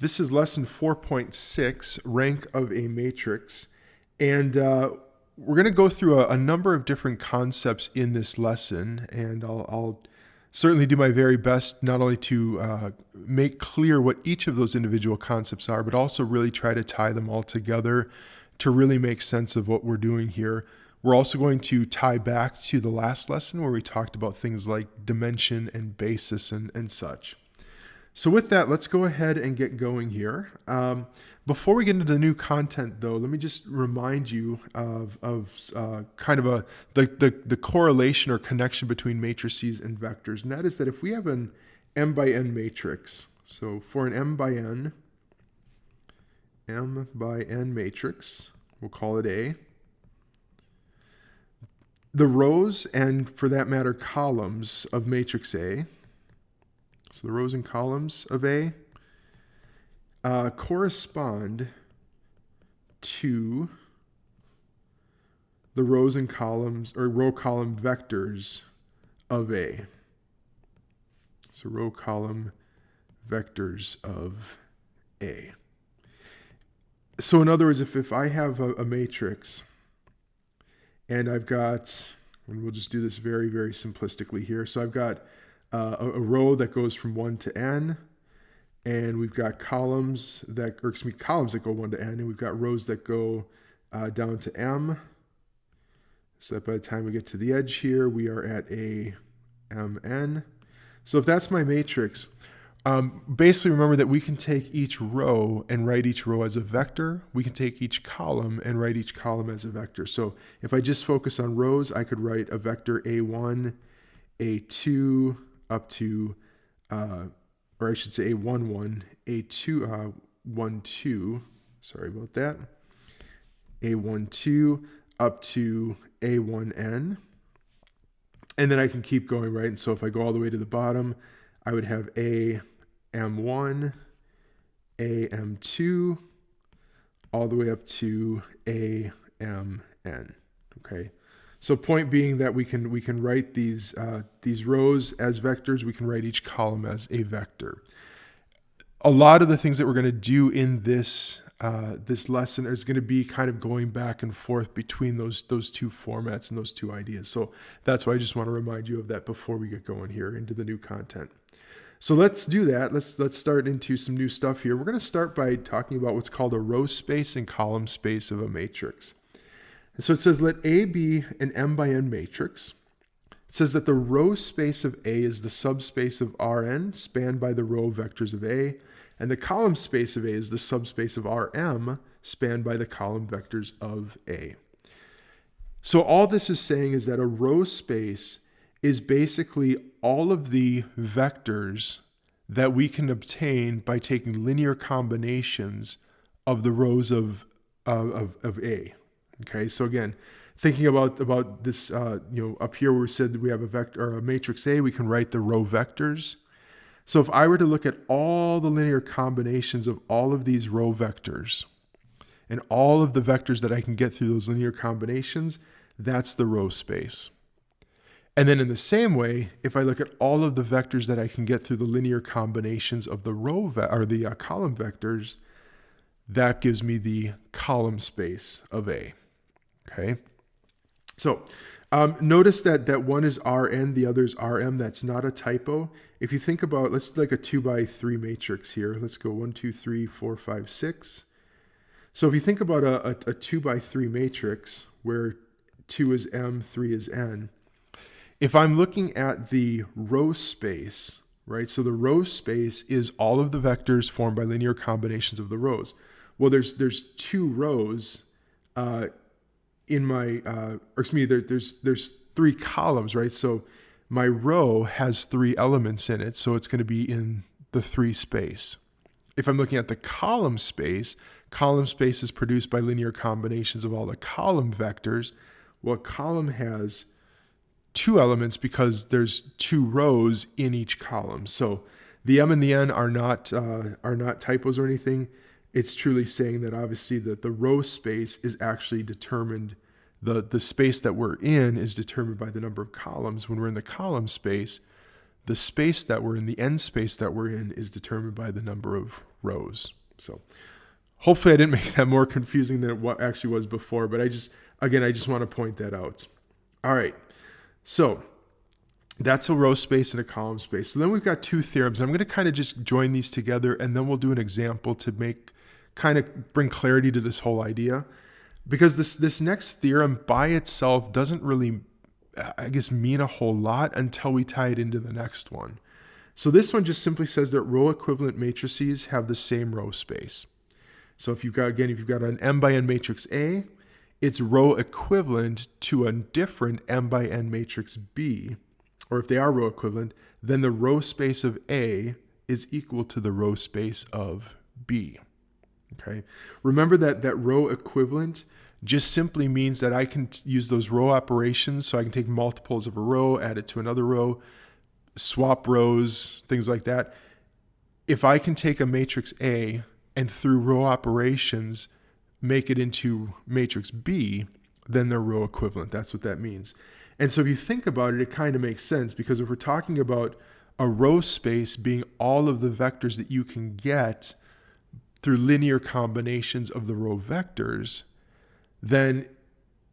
This is lesson 4.6, rank of a matrix. And we're going to go through a number of different concepts in this lesson. And I'll certainly do my very best not only to make clear what each of those individual concepts are, but also really try to tie them all together to really make sense of what we're doing here. We're also going to tie back to the last lesson where we talked about things like dimension and basis and such. So with that, let's go ahead and get going here. Before we get into the new content, though, let me just remind you of kind of the correlation or connection between matrices and vectors. And that is that if we have an m by n matrix, so for an m by n matrix, we'll call it A, the rows and, for that matter, columns of matrix A, so the rows and columns of A correspond to the rows and columns or row column vectors of A. So row column vectors of A. So in other words, if I have a matrix and I've got, and we'll just do this very, very simplistically here. So I've got a row that goes from 1 to n, and we've got columns that go 1 to n, and we've got rows that go down to m, so that by the time we get to the edge here, we are at a mn. So if that's my matrix, basically remember that we can take each row and write each row as a vector. We can take each column and write each column as a vector. So if I just focus on rows, I could write a vector a1, a2, up to, or I should say a11, a2, 1, 2, sorry about that, a12 up to a1n, and then I can keep going, right? And so if I go all the way to the bottom, I would have am1, am2, all the way up to amn, okay? So point being that we can write these rows as vectors. We can write each column as a vector. A lot of the things that we're going to do in this lesson is going to be kind of going back and forth between those two formats and those two ideas. So that's why I just want to remind you of that before we get going here into the new content. So let's do that. Let's start into some new stuff here. We're going to start by talking about what's called a row space and column space of a matrix. So it says, let A be an m by n matrix. It says that the row space of A is the subspace of Rn spanned by the row vectors of A, and the column space of A is the subspace of Rm spanned by the column vectors of A. So all this is saying is that a row space is basically all of the vectors that we can obtain by taking linear combinations of the rows of A. Okay, so again, thinking about this, up here where we said that we have a vector or a matrix A, we can write the row vectors. So if I were to look at all the linear combinations of all of these row vectors and all of the vectors that I can get through those linear combinations, that's the row space. And then in the same way, if I look at all of the vectors that I can get through the linear combinations of the the column vectors, that gives me the column space of A. Okay, so notice that one is Rn, the other is Rm. That's not a typo. If you think about, let's do like a 2 by 3 matrix here. Let's go 1, 2, 3, 4, 5, 6. So if you think about a 2 by 3 matrix where 2 is m, 3 is n, if I'm looking at the row space, right? So the row space is all of the vectors formed by linear combinations of the rows. Well, there's 2 rows in my, there's 3 columns, right? So my row has 3 elements in it, so it's going to be in the 3 space. If I'm looking at the column space is produced by linear combinations of all the column vectors. Well, a column has 2 elements because there's 2 rows in each column. So the m and the n are not typos or anything. It's truly saying that obviously that the row space is actually determined, the space that we're in is determined by the number of columns. When we're in the column space, the space that we're in, the n space that we're in, is determined by the number of rows. So hopefully I didn't make that more confusing than what actually was before, but I just want to point that out. All right, so that's a row space and a column space. So then we've got two theorems. I'm going to kind of just join these together, and then we'll do an example to bring clarity to this whole idea. Because this next theorem by itself doesn't really, I guess, mean a whole lot until we tie it into the next one. So this one just simply says that row equivalent matrices have the same row space. So if you've got an m by n matrix A, it's row equivalent to a different m by n matrix B, or if they are row equivalent, then the row space of A is equal to the row space of B. Okay. Remember that row equivalent just simply means that I can use those row operations, so I can take multiples of a row, add it to another row, swap rows, things like that. If I can take a matrix A and through row operations make it into matrix B, then they're row equivalent. That's what that means. And so if you think about it, it kind of makes sense, because if we're talking about a row space being all of the vectors that you can get through linear combinations of the row vectors, then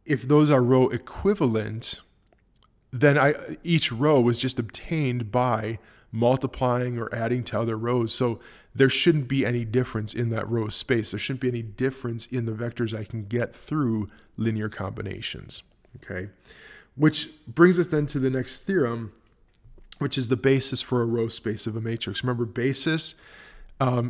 if those are row equivalent, then each row was just obtained by multiplying or adding to other rows. So there shouldn't be any difference in that row space. There shouldn't be any difference in the vectors I can get through linear combinations. Okay, which brings us then to the next theorem, which is the basis for a row space of a matrix. Remember, basis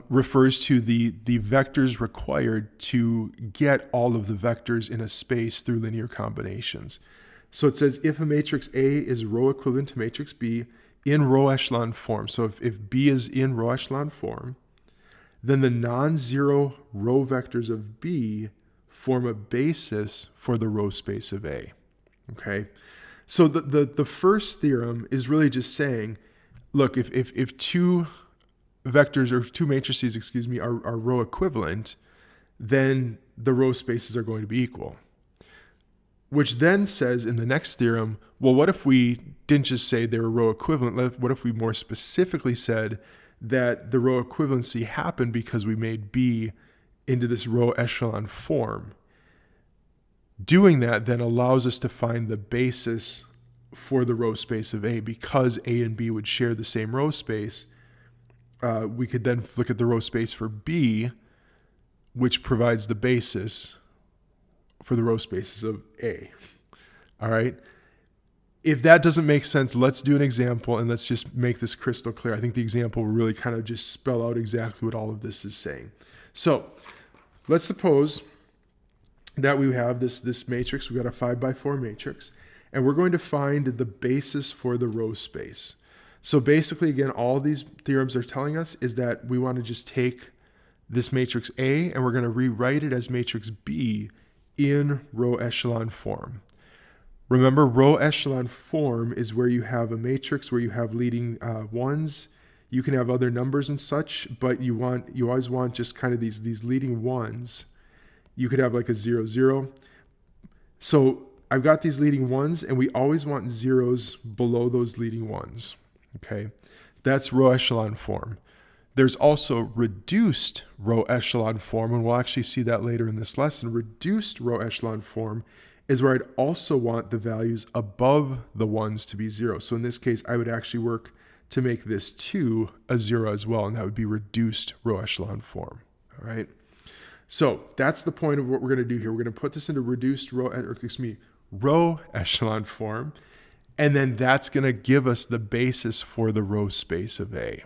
refers to the vectors required to get all of the vectors in a space through linear combinations. So it says if a matrix A is row equivalent to matrix B in row echelon form. So if B is in row echelon form, then the non-zero row vectors of B form a basis for the row space of A. Okay, so the first theorem is really just saying, look, if two vectors or two matrices, are row equivalent, then the row spaces are going to be equal. Which then says in the next theorem, well, what if we didn't just say they were row equivalent? What if we more specifically said that the row equivalency happened because we made B into this row echelon form? Doing that then allows us to find the basis for the row space of A. Because A and B would share the same row space, we could then look at the row space for B, which provides the basis for the row spaces of A. All right. If that doesn't make sense, let's do an example and let's just make this crystal clear. I think the example will really kind of just spell out exactly what all of this is saying. So let's suppose that we have this matrix. We've got a 5x4 matrix, and we're going to find the basis for the row space. So basically, again, all these theorems are telling us is that we want to just take this matrix A and we're going to rewrite it as matrix B in row echelon form. Remember, row echelon form is where you have a matrix where you have leading ones. You can have other numbers and such, but you always want just kind of these leading ones. You could have like a 0, 0. So I've got these leading ones, and we always want zeros below those leading ones. Okay, that's row echelon form. There's also reduced row echelon form, and we'll actually see that later in this lesson. Reduced row echelon form is where I'd also want the values above the ones to be 0. So in this case, I would actually work to make this 2 a 0 as well, and that would be reduced row echelon form. All right. So that's the point of what we're going to do here. We're going to put this into reduced row echelon form, and then that's going to give us the basis for the row space of A.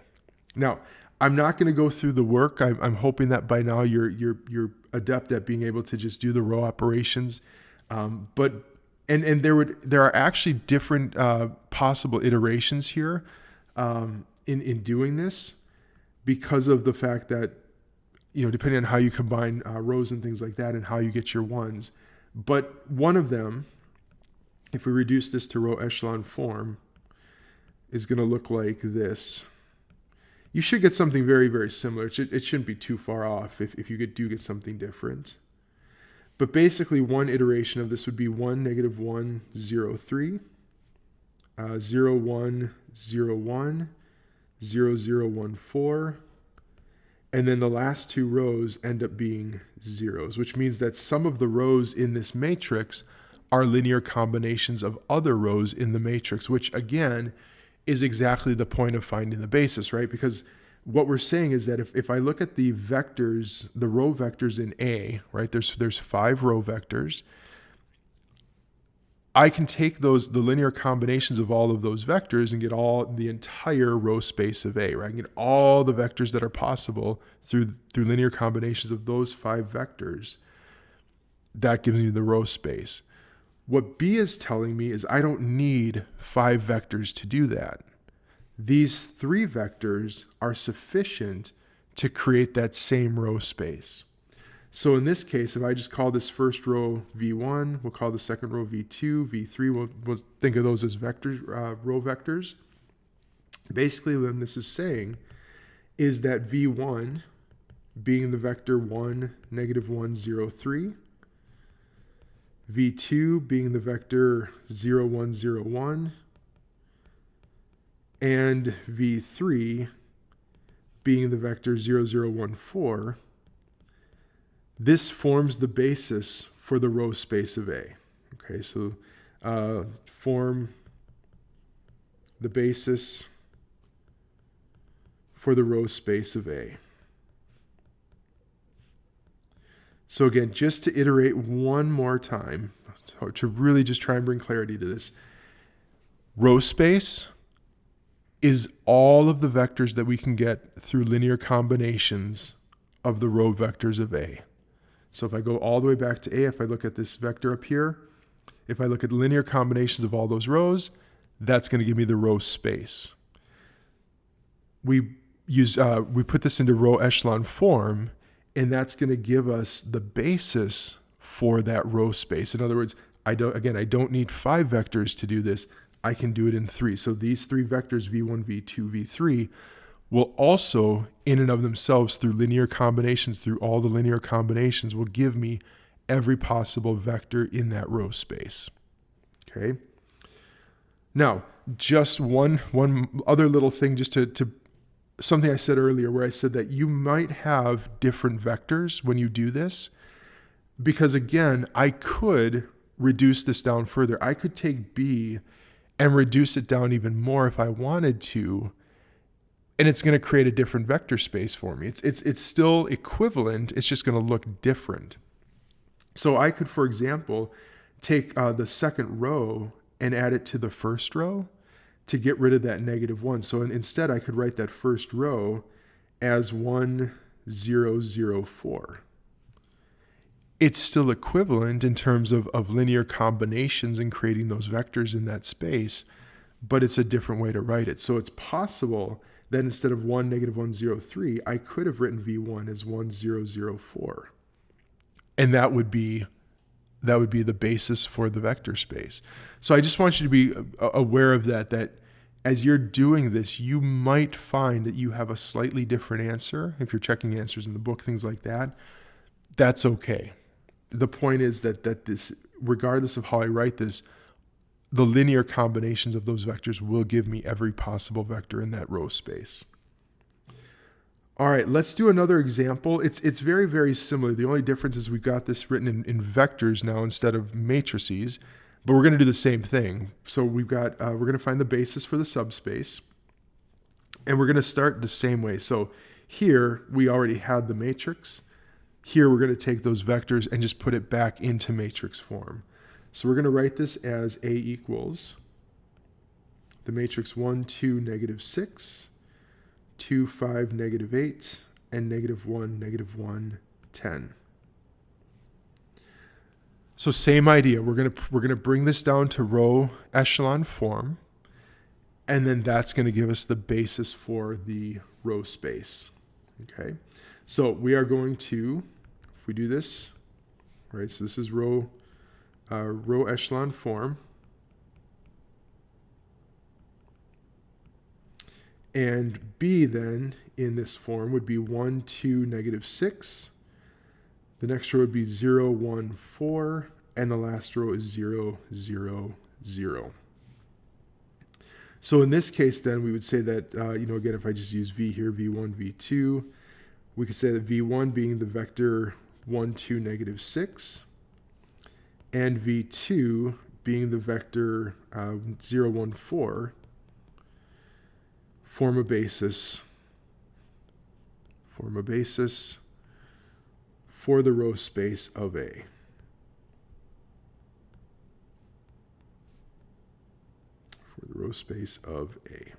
Now, I'm not going to go through the work. I'm hoping that by now you're adept at being able to just do the row operations. But there are actually different possible iterations here in doing this, because of the fact that, depending on how you combine rows and things like that and how you get your ones. But one of them, if we reduce this to row echelon form, is going to look like this. You should get something very, very similar. It shouldn't be too far off if you do get something different. But basically, one iteration of this would be 1, -1, 0, 3. 0, 1, 0, 1, 0, 0, 1, 4. And then the last two rows end up being zeros, which means that some of the rows in this matrix are linear combinations of other rows in the matrix, which again is exactly the point of finding the basis, right? Because what we're saying is that if I look at the vectors, the row vectors in A, right, there's 5 row vectors. I can take the linear combinations of all of those vectors and get the entire row space of A, right? I can get all the vectors that are possible through linear combinations of those 5 vectors. That gives me the row space. What B is telling me is I don't need 5 vectors to do that. These 3 vectors are sufficient to create that same row space. So in this case, if I just call this first row V1, we'll call the second row V2, V3, we'll think of those as vectors, row vectors. Basically, what this is saying is that V1 being the vector 1, -1, 0, 3, V2 being the vector 0, 1, 0, 1, and V3 being the vector 0, 0, 1, 4, this forms the basis for the row space of A. Okay, so form the basis for the row space of A. So again, just to iterate one more time, to really just try and bring clarity to this, row space is all of the vectors that we can get through linear combinations of the row vectors of A. So if I go all the way back to A, if I look at this vector up here, if I look at linear combinations of all those rows, that's going to give me the row space. We put this into row echelon form, and that's going to give us the basis for that row space. In other words, I don't need 5 vectors to do this. I can do it in 3. So these 3 vectors, V1, V2, V3, will also, in and of themselves, through linear combinations, through all the linear combinations, will give me every possible vector in that row space. Okay. Now, just one other little thing, just to something I said earlier, where I said that you might have different vectors when you do this, because again, I could reduce this down further. I could take B and reduce it down even more if I wanted to, and it's going to create a different vector space for me. It's still equivalent. It's just going to look different. So I could, for example, take the second row and add it to the first row to get rid of that -1. So instead, I could write that first row as 1, 0, 0, 4. It's still equivalent in terms of linear combinations and creating those vectors in that space, but it's a different way to write it. So it's possible that instead of 1, -1, 0, 3, I could have written V1 as 1, 0, 0, 4. And that would be the basis for the vector space. So I just want you to be aware of that as you're doing this, you might find that you have a slightly different answer. If you're checking answers in the book, things like that, that's okay. The point is that this, regardless of how I write this, the linear combinations of those vectors will give me every possible vector in that row space. All right, let's do another example. It's very, very similar. The only difference is we've got this written in vectors now instead of matrices, but we're going to do the same thing. So we're going to find the basis for the subspace, and we're going to start the same way. So here we already had the matrix. Here we're going to take those vectors and just put it back into matrix form. So we're going to write this as A equals the matrix 1, 2, -6, 2, 5, -8, and -1, -1, 10. So same idea. We're gonna bring this down to row echelon form, and then that's going to give us the basis for the row space. Okay. So we are going to, if we do this, right? So this is row echelon form. And B then in this form would be 1, 2, -6. The next row would be 0, 1, 4. And the last row is 0, 0, 0. So in this case, then we would say that, again, if I just use v here, v1, v2, we could say that v1 being the vector 1, 2, negative 6, and v2 being the vector 0, 1, 4, form a basis for the row space of A. Row space of A.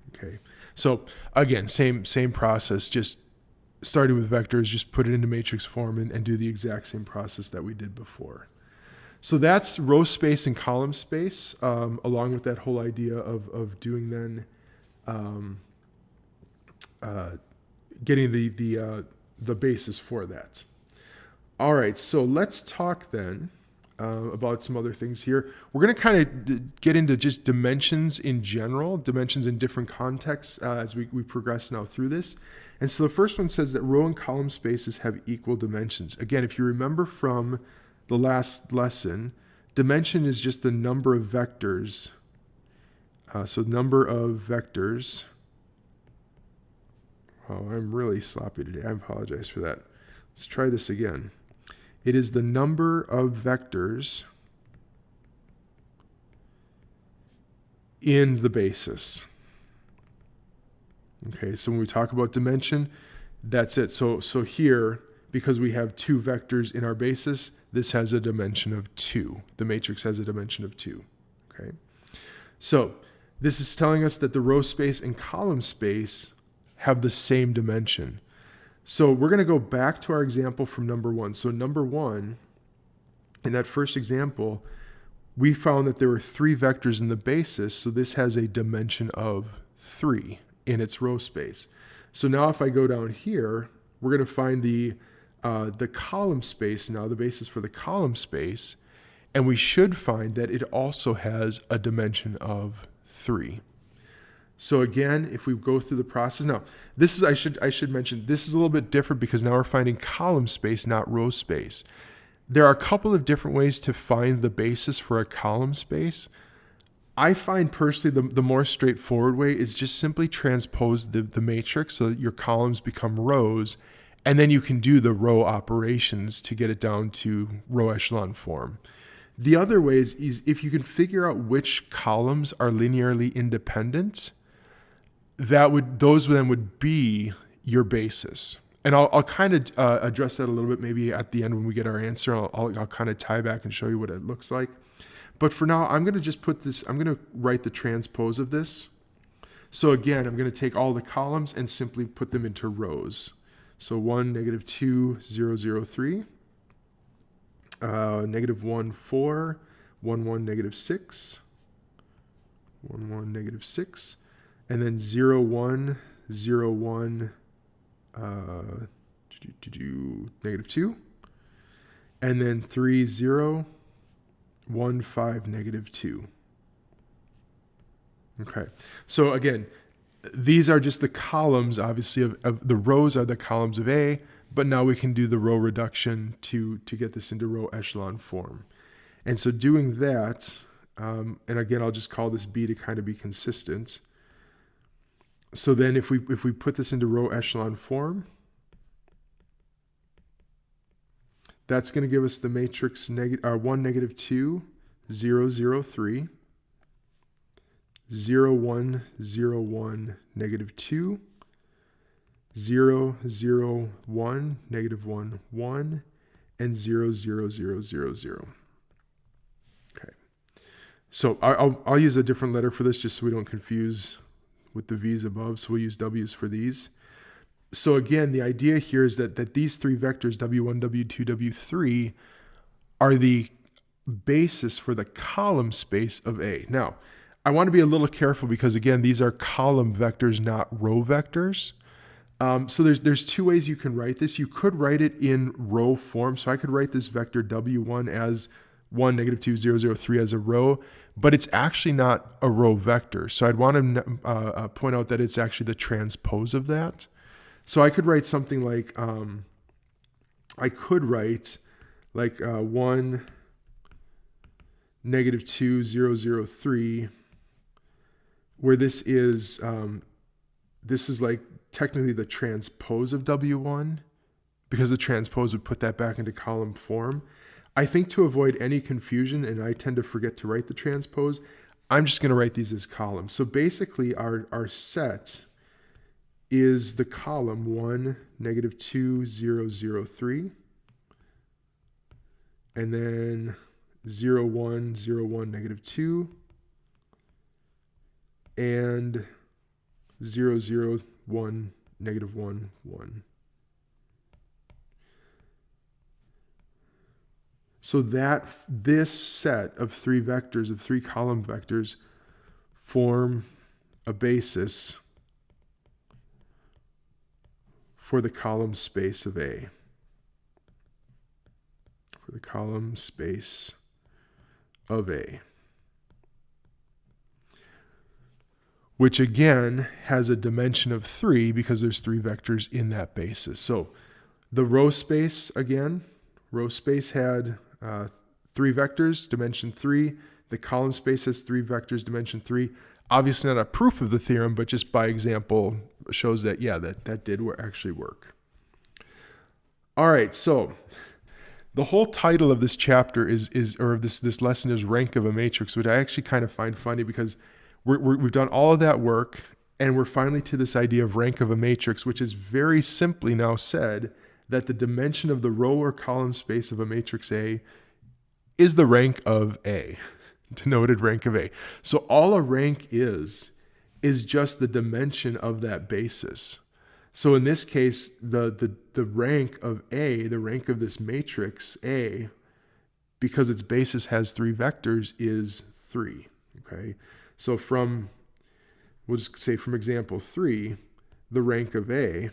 Okay, so again, same process, just starting with vectors, just put it into matrix form and do the exact same process that we did before. So that's row space and column space, along with that whole idea of doing then getting the basis for that. All right, so let's talk then about some other things here. We're going to kind of get into just dimensions in general, dimensions in different contexts as we progress now through this. And so the first one says that row and column spaces have equal dimensions. Again, if you remember from the last lesson, dimension is just the number of vectors. So number of vectors. Oh, I'm really sloppy today. I apologize for that. Let's try this again. It is the number of vectors in the basis. Okay, so when we talk about dimension, that's it. So here, because we have two vectors in our basis, this has a dimension of 2. The matrix has a dimension of 2. Okay, so this is telling us that the row space and column space have the same dimension. So we're going to go back to our example from number 1. So number 1, in that first example, we found that there were 3 vectors in the basis, so this has a dimension of 3 in its row space. So now if I go down here, we're going to find the column space now, the basis for the column space, and we should find that it also has a dimension of 3. So again, if we go through the process, now this is, I should mention, this is a little bit different because now we're finding column space, not row space. There are a couple of different ways to find the basis for a column space. I find personally the more straightforward way is just simply transpose the matrix so that your columns become rows, and then you can do the row operations to get it down to row echelon form. The other way is if you can figure out which columns are linearly independent, those then would be your basis. And I'll kind of address that a little bit maybe at the end when we get our answer. I'll kind of tie back and show you what it looks like. But for now, I'm going to just I'm going to write the transpose of this. So again, I'm going to take all the columns and simply put them into rows. So 1, negative 2, 0, 0, 3. Negative 1, 4. 1, 1, negative 6. 1, 1, negative 6. And then 0, 1, 0, 1, negative 2. And then 3, 0, 1, 5, negative 2. Okay, so again, these are just the columns, obviously, of the rows are the columns of A, but now we can do the row reduction to get this into row echelon form. And so doing that, and again, I'll just call this B to kind of be consistent. So then if we put this into row echelon form, that's going to give us the matrix 1, negative 2, 0, 0, 3, 0, 1, 0, 1, negative 2, 0, 0, 1, negative 1, 1, and 0, 0, 0, 0, 0. Okay. So I'll use a different letter for this just so we don't confuse with the V's above. So we'll use W's for these. So again, the idea here is that these 3 vectors, W1, W2, W3, are the basis for the column space of A. Now, I want to be a little careful because, again, these are column vectors, not row vectors. So there's 2 ways you can write this. You could write it in row form. So I could write this vector W1 as 1, negative 2, 0, 0, 3 as a row, but it's actually not a row vector. So I'd want to point out that it's actually the transpose of that. So I could write something like, 1, negative 2, 0, 0, 3, where this is like technically the transpose of W1, because the transpose would put that back into column form. I think to avoid any confusion, and I tend to forget to write the transpose, I'm just going to write these as columns. So basically our set is the column 1, negative 2, 0, 0, 3, and then 0, 1, 0, 1, negative 2, and 0, 0, 1, negative 1, 1. So that this set of three vectors, of three column vectors, form a basis for the column space of A. For the column space of A. Which again has a dimension of 3 because there's three vectors in that basis. So the row space, again, row space had three vectors, dimension 3. The column space has three vectors, dimension 3. Obviously not a proof of the theorem, but just by example shows that, yeah, that did actually work. All right, so the whole title of this chapter or this lesson is rank of a matrix, which I actually kind of find funny because we've done all of that work and we're finally to this idea of rank of a matrix, which is very simply now said that the dimension of the row or column space of a matrix A is the rank of A, denoted rank of A. So all a rank is just the dimension of that basis. So in this case, the rank of A, the rank of this matrix A, because its basis has three vectors, is 3. Okay, so we'll just say from example 3, the rank of A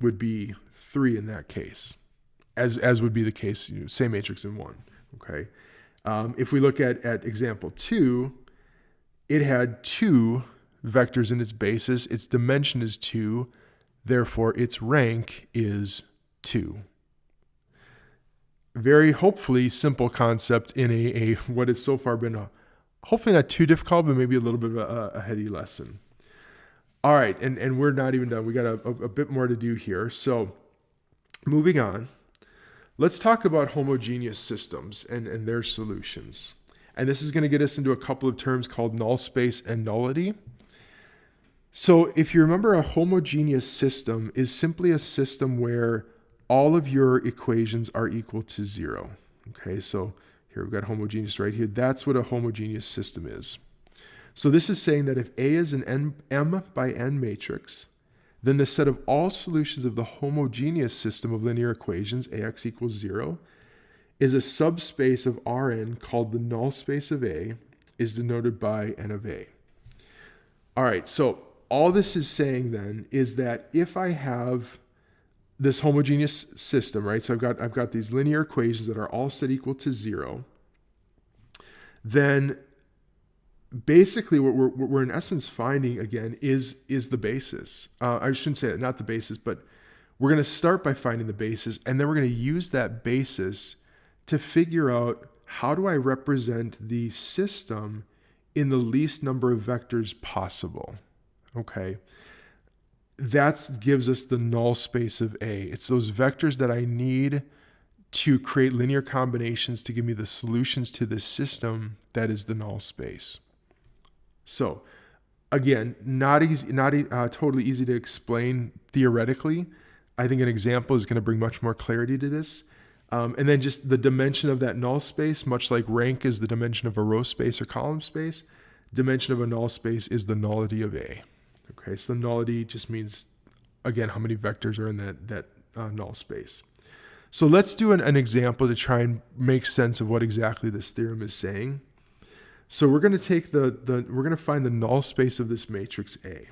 would be 3 in that case, as would be the case, same matrix in 1. Okay, if we look at example 2, it had 2 vectors in its basis. Its dimension is 2. Therefore, its rank is 2. Very hopefully simple concept in a what has so far been hopefully not too difficult, but maybe a little bit of a heady lesson. All right, and we're not even done. We got a bit more to do here. So moving on, let's talk about homogeneous systems and their solutions. And this is going to get us into a couple of terms called null space and nullity. So if you remember, a homogeneous system is simply a system where all of your equations are equal to 0. Okay, so here we've got homogeneous right here. That's what a homogeneous system is. So this is saying that if A is an m by n matrix, then the set of all solutions of the homogeneous system of linear equations, ax equals 0, is a subspace of Rn called the null space of A, is denoted by n of A. All right, so all this is saying then is that if I have this homogeneous system, right? So I've got these linear equations that are all set equal to 0, then basically what we're in essence finding again is the basis. I shouldn't say that, not the basis, but we're going to start by finding the basis, and then we're going to use that basis to figure out how do I represent the system in the least number of vectors possible. Okay, that gives us the null space of A. It's those vectors that I need to create linear combinations to give me the solutions to this system that is the null space. So again, not totally easy to explain theoretically. I think an example is going to bring much more clarity to this. And then just the dimension of that null space, much like rank is the dimension of a row space or column space, dimension of a null space is the nullity of A. Okay, so the nullity just means, again, how many vectors are in that null space. So let's do an example to try and make sense of what exactly this theorem is saying. So we're going to take we're going to find the null space of this matrix A.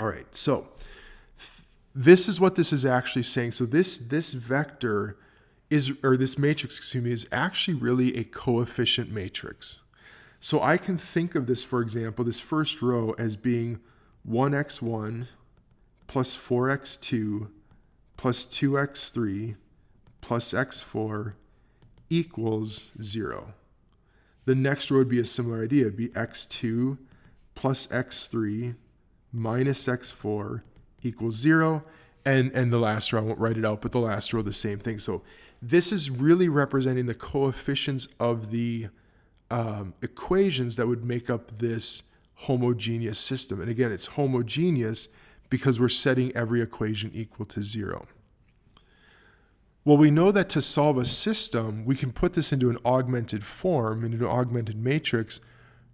All right, so this is what this is actually saying. So this vector this matrix, excuse me, is actually really a coefficient matrix. So I can think of this, for example, this first row as being 1x1 plus 4x2 plus 2x3 plus x4 equals 0. The next row would be a similar idea. It'd be x2 plus x3 minus x4 equals 0. And the last row, I won't write it out, but the last row, the same thing. So this is really representing the coefficients of the equations that would make up this homogeneous system. And again, it's homogeneous because we're setting every equation equal to 0. Well, we know that to solve a system, we can put this into an augmented form, into an augmented matrix,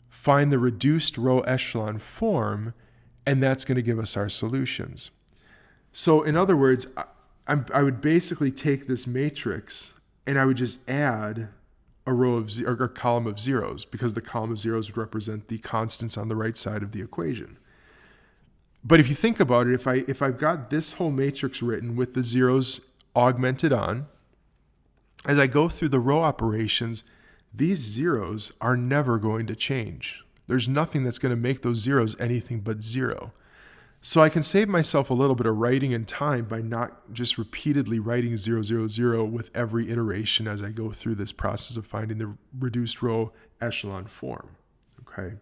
find the reduced row echelon form, and that's going to give us our solutions. So in other words, I would basically take this matrix and I would just add a row of or a column of zeros, because the column of zeros would represent the constants on the right side of the equation. But if you think about it, if I've got this whole matrix written with the zeros augmented on, as I go through the row operations, these zeros are never going to change. There's nothing that's going to make those zeros anything but 0. So I can save myself a little bit of writing and time by not just repeatedly writing 0, 0, 0 with every iteration as I go through this process of finding the reduced row echelon form. Okay.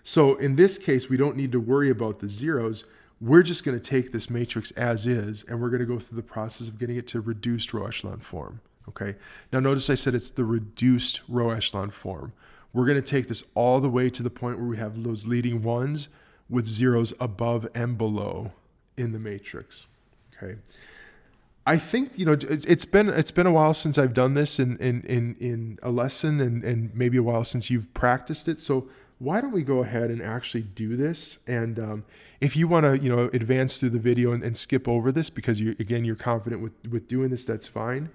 So in this case, we don't need to worry about the zeros. We're just going to take this matrix as is, and we're going to go through the process of getting it to reduced row echelon form. Okay. Now notice I said it's the reduced row echelon form. We're going to take this all the way to the point where we have those leading ones with zeros above and below in the matrix. I think, it's been a while since I've done this in a lesson, and maybe a while since you've practiced it. So why don't we go ahead and actually do this? And if you want to advance through the video and skip over this because you're confident with doing this, that's fine.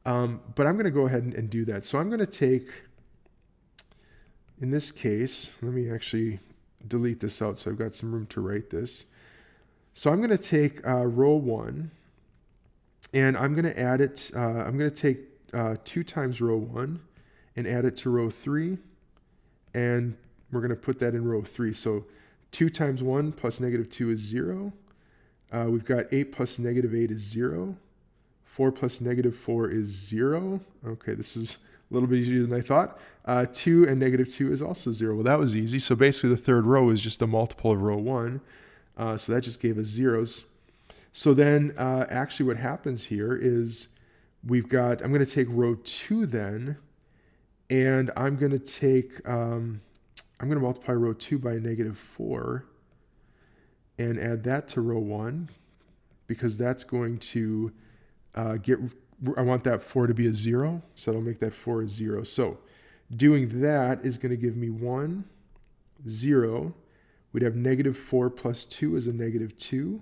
But I'm going to go ahead and do that. So I'm going to take, in this case, let me actually delete this out so I've got some room to write this. So I'm going to take row 1, and I'm going to add it. I'm going to take 2 times row 1 and add it to row 3, and we're going to put that in row 3. So 2 times 1 plus negative 2 is 0. We've got 8 plus negative 8 is 0. 4 plus negative 4 is 0. Okay, this is a little bit easier than I thought. 2 and negative 2 is also 0. Well, that was easy. So basically the third row is just a multiple of row 1. So that just gave us zeros. So then actually what happens here is I'm going to take row 2 then, and I'm going to multiply row 2 by negative 4 and add that to row 1, because that's going to I want that 4 to be a 0, so that'll make that 4 a 0. So doing that is going to give me 1, 0. We'd have negative 4 plus 2 is a negative 2,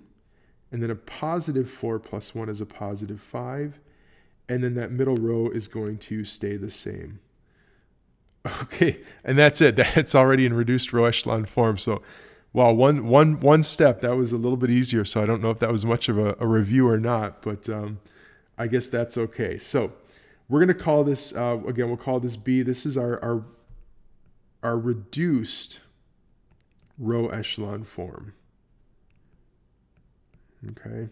and then a positive 4 plus 1 is a positive 5, and then that middle row is going to stay the same. Okay, and that's it. That's already in reduced row echelon form. So, wow, one step, that was a little bit easier, so I don't know if that was much of a review or not, but I guess that's okay. So we're going to call this, again, we'll call this B. This is our reduced row echelon form. Okay.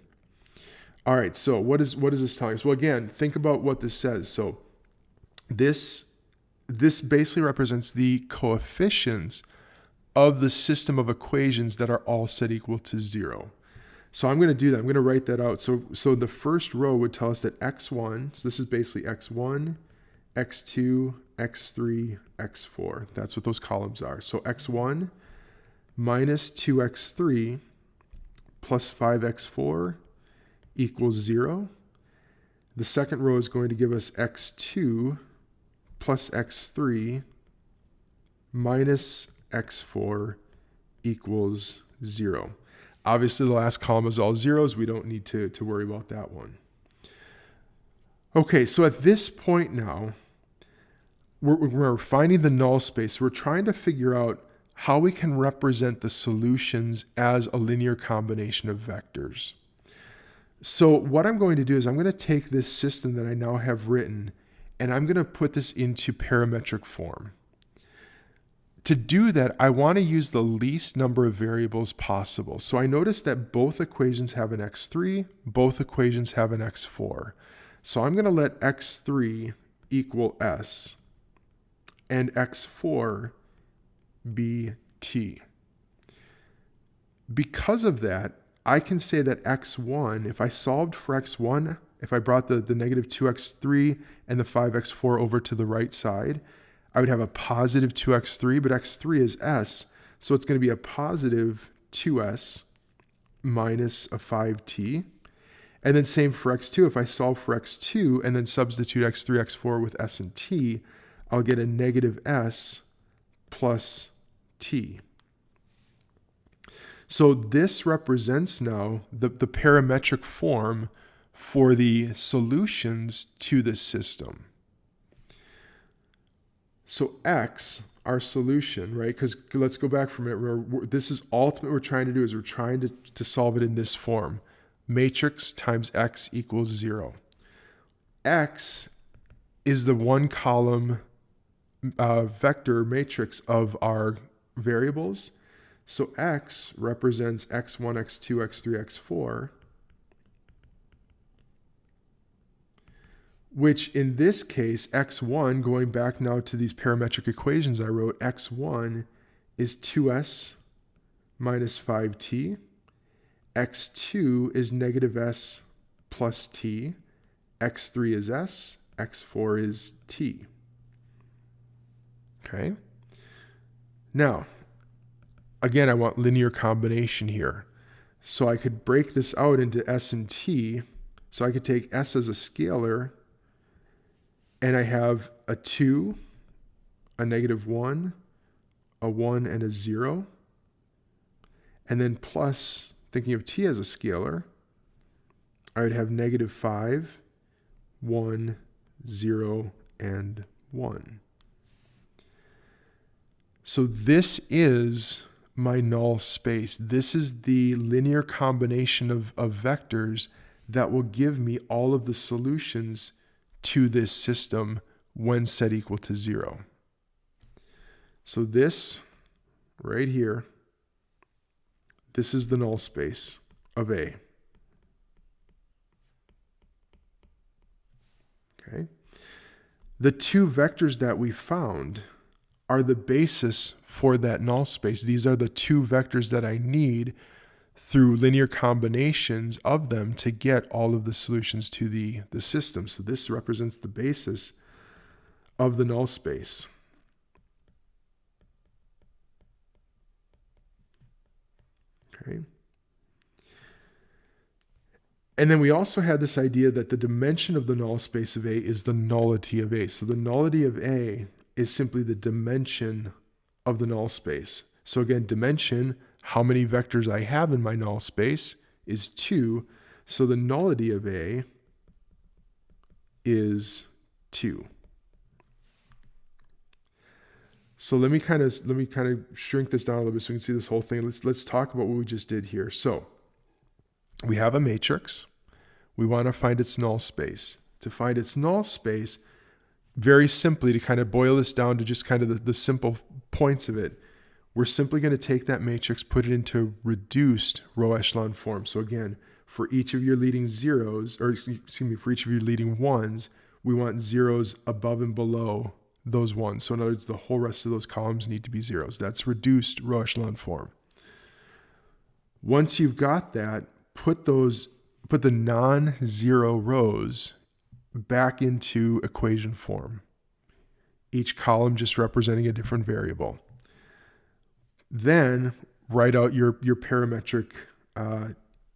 All right, so what is this telling us? Well, again, think about what this says. So this basically represents the coefficients of the system of equations that are all set equal to 0. So I'm going to do that. I'm going to write that out. So the first row would tell us that x1, so this is basically x1, x2, x3, x4. That's what those columns are. So x1 minus 2x3 plus 5x4 equals 0. The second row is going to give us x2 plus x3 minus x4 equals 0. Obviously, the last column is all zeros. We don't need to worry about that one. Okay, so at this point now, we're finding the null space. We're trying to figure out how we can represent the solutions as a linear combination of vectors. So what I'm going to do is I'm going to take this system that I now have written, and I'm going to put this into parametric form. To do that, I want to use the least number of variables possible. So I notice that both equations have an x3, both equations have an x4. So I'm going to let x3 equal s. and x4 be t. Because of that, I can say that x1, if I solved for x1, if I brought the negative 2x3 and the 5x4 over to the right side, I would have a positive 2x3, but x3 is s, so it's going to be a positive 2s minus a 5t. And then same for x2. If I solve for x2 and then substitute x3, x4 with s and t, I'll get a negative s plus t. So this represents now the parametric form for the solutions to this system. So x, our solution, right? Because let's go back from it. This is ultimately what we're trying to do is we're trying to solve it in this form. Matrix times x equals 0. X is the one column vector matrix of our variables. So x represents x1, x2, x3, x4, which in this case, x1, going back now to these parametric equations I wrote, x1 is 2s minus 5t, x2 is negative s plus t, x3 is s, x4 is t. Okay? Now, again, I want linear combination here. So I could break this out into s and t. So I could take s as a scalar, and I have a 2, a negative 1, a 1, and a 0. And then plus, thinking of t as a scalar, I would have negative 5, 1, 0, and 1. So this is my null space. This is the linear combination of vectors that will give me all of the solutions to this system when set equal to 0. So this right here, this is the null space of A. Okay. The two vectors that we found are the basis for that null space. These are the two vectors that I need through linear combinations of them to get all of the solutions to the system. So this represents the basis of the null space. Okay. And then we also had this idea that the dimension of the null space of A is the nullity of A. So the nullity of A is simply the dimension of the null space. So again, dimension, how many vectors I have in my null space, is 2. So the nullity of A is 2. So let me kind of shrink this down a little bit so we can see this whole thing. Let's talk about what we just did here. So we have a matrix. We want to find its null space. To find its null space, very simply, to kind of boil this down to just kind of the simple points of it, we're simply going to take that matrix, put it into reduced row echelon form. So again, for each of your leading zeros, or excuse me, for each of your leading ones, we want zeros above and below those ones. So in other words, the whole rest of those columns need to be zeros. That's reduced row echelon form. Once you've got that, put the non-zero rows back into equation form. Each column just representing a different variable. Then write out your parametric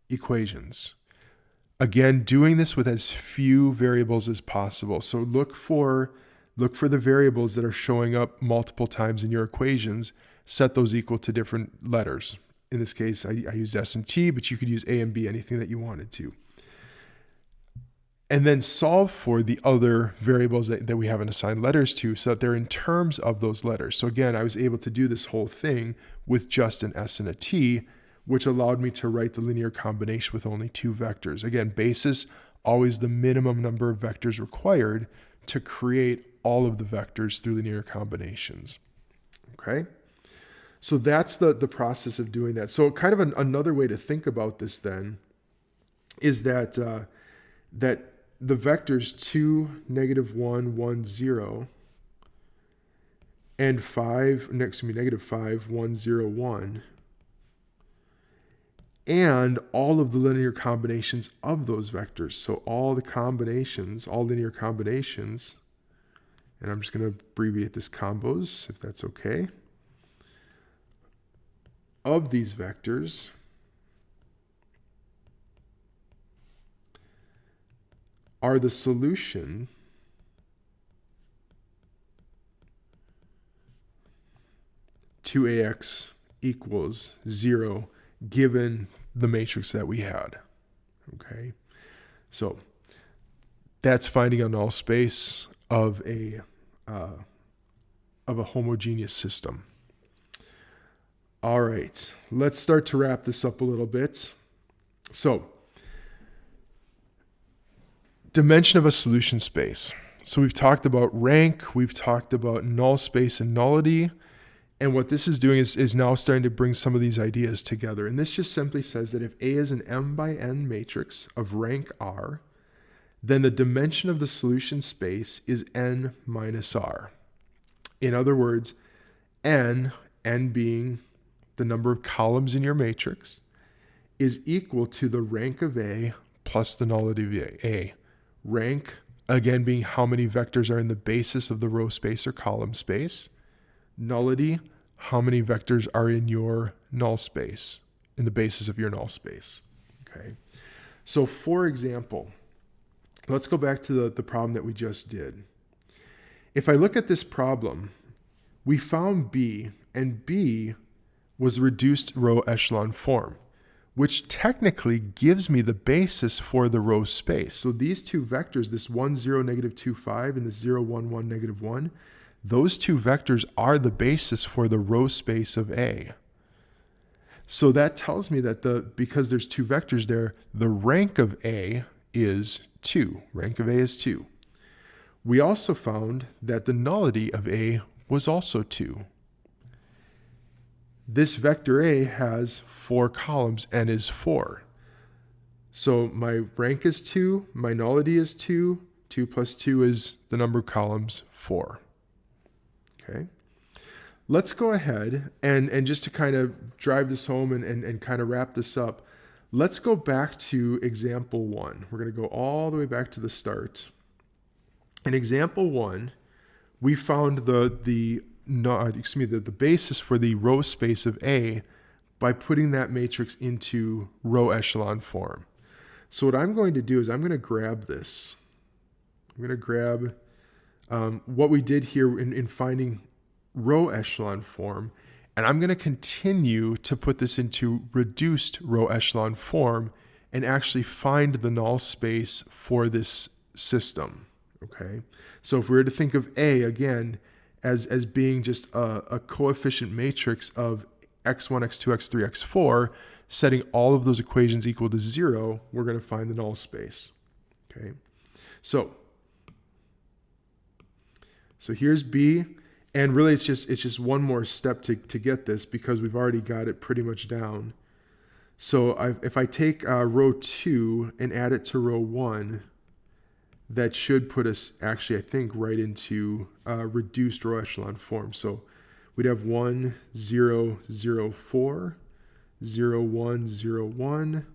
equations. Again, doing this with as few variables as possible. So look for the variables that are showing up multiple times in your equations. Set those equal to different letters. In this case, I used S and T, but you could use A and B, anything that you wanted to. And then solve for the other variables that we haven't assigned letters to so that they're in terms of those letters. So again, I was able to do this whole thing with just an S and a T, which allowed me to write the linear combination with only 2 vectors. Again, basis, always the minimum number of vectors required to create all of the vectors through linear combinations. Okay? So that's the process of doing that. So kind of another way to think about this then is that the vectors 2, -1, 1, 0, and 5, next to me, negative 5, 1, 0, 1, and all of the linear combinations of those vectors. So all the combinations, all linear combinations, and I'm just going to abbreviate this combos, if that's okay, of these vectors are the solution to AX equals 0 given the matrix that we had. Okay, so that's finding a null space of a homogeneous system. All right, let's start to wrap this up a little bit. So, dimension of a solution space. So we've talked about rank, we've talked about null space and nullity, and what this is doing is now starting to bring some of these ideas together. And this just simply says that if A is an m by n matrix of rank R, then the dimension of the solution space is n minus R. In other words, n being the number of columns in your matrix, is equal to the rank of A plus the nullity of A. Rank, again, being how many vectors are in the basis of the row space or column space. Nullity, how many vectors are in your null space, in the basis of your null space. Okay. So for example, let's go back to the problem that we just did. If I look at this problem, we found B, and B was reduced row echelon form, which technically gives me the basis for the row space. So these two vectors, this 1, 0, negative 2, 5, and this 0, 1, 1, negative 1, those two vectors are the basis for the row space of A. So that tells me that because there's two vectors there, the rank of A is 2. Rank of A is 2. We also found that the nullity of A was also 2. This vector A has 4 columns and is 4. So my rank is 2, my nullity is 2, 2 plus 2 is the number of columns, 4. Okay. Let's go ahead and just to kind of drive this home and kind of wrap this up, let's go back to example 1. We're going to go all the way back to the start. In example 1, we found the basis for the row space of A by putting that matrix into row echelon form. So what I'm going to do is I'm going to grab this. I'm going to grab what we did here in finding row echelon form, and I'm going to continue to put this into reduced row echelon form and actually find the null space for this system. Okay, so if we were to think of A again as being just a coefficient matrix of x1, x2, x3, x4, setting all of those equations equal to 0, we're going to find the null space. Okay, so here's B, and really it's just one more step to get this because we've already got it pretty much down. So if I take row 2 and add it to row 1, that should put us actually, I think, right into reduced row echelon form. So we'd have 1, 0, 0, 4, 0, 1, 0, 1,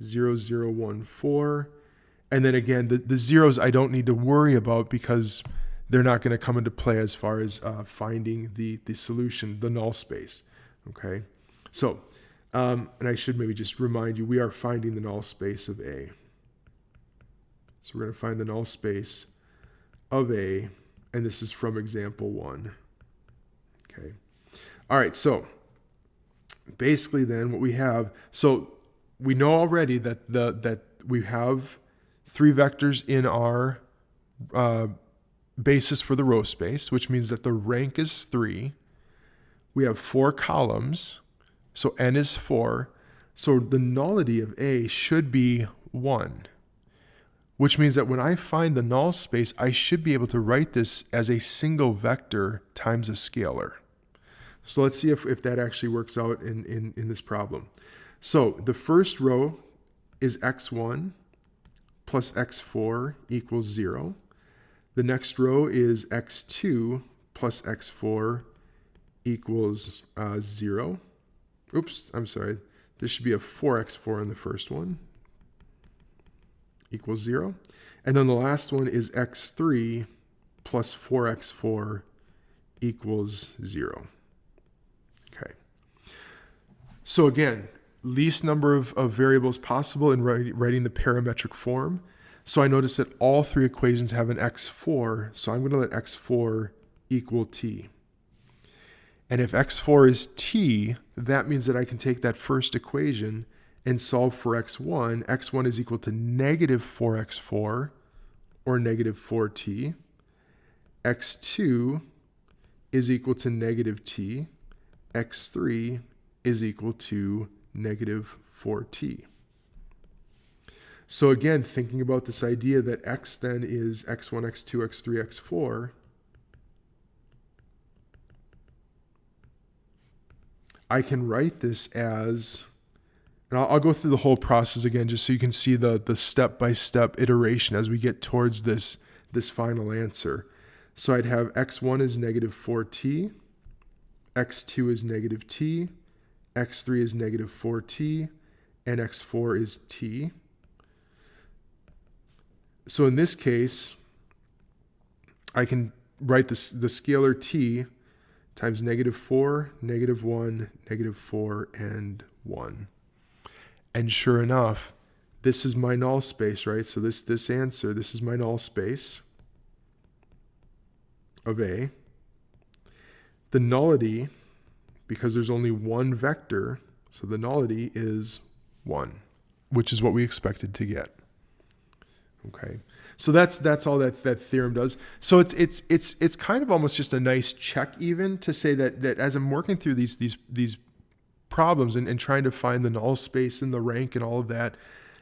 0, 0, 1, 4. And then again, the zeros I don't need to worry about because they're not going to come into play as far as finding the solution, the null space. Okay, so, and I should maybe just remind you, we are finding the null space of A. So we're going to find the null space of A, and this is from example 1. Okay. All right, so basically then what we have, so we know already that that we have 3 vectors in our basis for the row space, which means that the rank is 3. We have 4 columns, so n is 4. So the nullity of A should be 1. Which means that when I find the null space, I should be able to write this as a single vector times a scalar. So let's see if that actually works out in this problem. So the first row is x1 plus x4 equals 0. The next row is x2 plus x4 equals 0. Oops, I'm sorry. There should be a 4x4 in the first one equals 0. And then the last one is x3 plus 4x4 equals 0. Okay. So again, least number of variables possible in writing the parametric form. So I notice that all three equations have an x4, so I'm going to let x4 equal t. And if x4 is t, that means that I can take that first equation and solve for x1. x1 is equal to negative 4x4, or negative 4t. x2 is equal to negative t. x3 is equal to negative 4t. So again, thinking about this idea that x then is x1, x2, x3, x4, I can write this as, and I'll go through the whole process again just so you can see the step-by-step iteration as we get towards this final answer. So I'd have x1 is negative 4t, x2 is negative t, x3 is negative 4t, and x4 is t. So in this case, I can write the scalar t times negative 4, negative 1, negative 4, and 1. And sure enough, this is my null space, right? So this answer, this is my null space of A. The nullity, because there's only one vector, so the nullity is 1, which is what we expected to get. Okay, so that's all that theorem does. So it's kind of almost just a nice check even to say that as I'm working through these problems and trying to find the null space and the rank and all of that,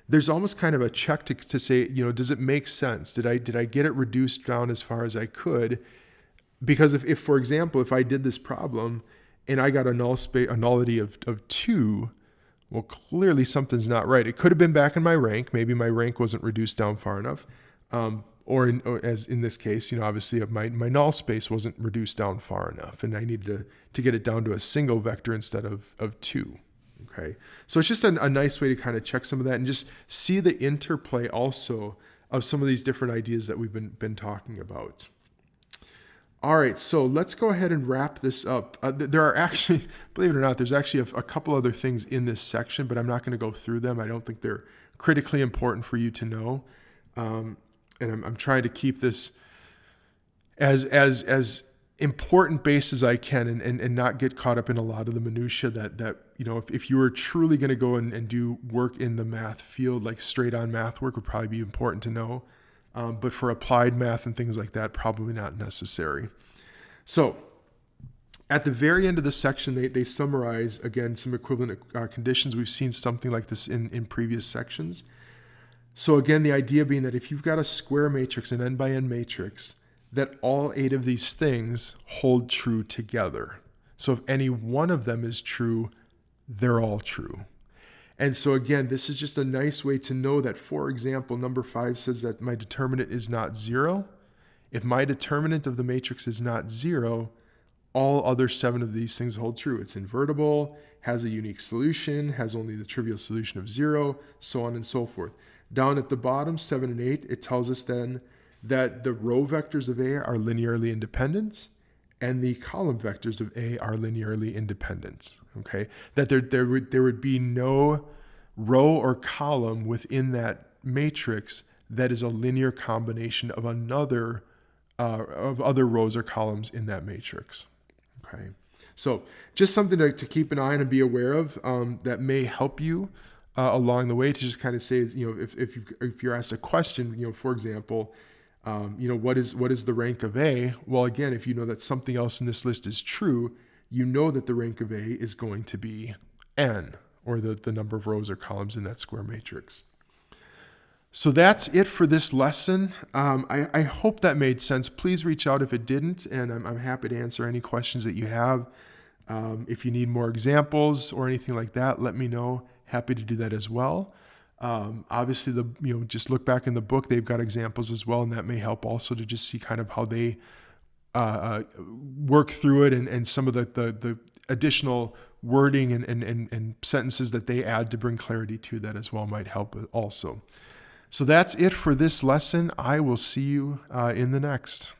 there's almost kind of a check to say, you know, does it make sense? Did I get it reduced down as far as I could? Because if for example, if I did this problem and I got a nullity of 2, well, clearly something's not right. It could have been back in my rank. Maybe my rank wasn't reduced down far enough. Or as in this case, you know, obviously my null space wasn't reduced down far enough, and I needed to get it down to a single vector instead of 2. Okay, so it's just a nice way to kind of check some of that and just see the interplay also of some of these different ideas that we've been talking about. All right, so let's go ahead and wrap this up. There are actually, believe it or not, there's actually a couple other things in this section, but I'm not going to go through them. I don't think they're critically important for you to know. And I'm trying to keep this as important base as I can and not get caught up in a lot of the minutia that you know, if you were truly going to go and do work in the math field, like straight on math work would probably be important to know. But for applied math and things like that, probably not necessary. So at the very end of the section, they summarize, again, some equivalent conditions. We've seen something like this in previous sections. So again, the idea being that if you've got a square matrix, an n by n matrix, that all 8 of these things hold true together. So if any one of them is true, they're all true. And so again, this is just a nice way to know that, for example, number 5 says that my determinant is not 0. If my determinant of the matrix is not 0, all other 7 of these things hold true. It's invertible, has a unique solution, has only the trivial solution of 0, so on and so forth. Down at the bottom, 7 and 8, it tells us then that the row vectors of A are linearly independent and the column vectors of A are linearly independent. Okay, that there would be no row or column within that matrix that is a linear combination of another of other rows or columns in that matrix. Okay, so just something to keep an eye on and be aware of that may help you along the way to just kind of say, you know, if you're asked a question, you know, for example, you know, what is the rank of A? Well, again, if you know that something else in this list is true, you know that the rank of A is going to be n, or the number of rows or columns in that square matrix. So that's it for this lesson. I hope that made sense. Please reach out if it didn't, and I'm happy to answer any questions that you have. If you need more examples or anything like that, let me know. Happy to do that as well. Obviously, just look back in the book. They've got examples as well, and that may help also to just see kind of how they work through it and some of the additional wording and sentences that they add to bring clarity to that as well might help also. So that's it for this lesson. I will see you in the next.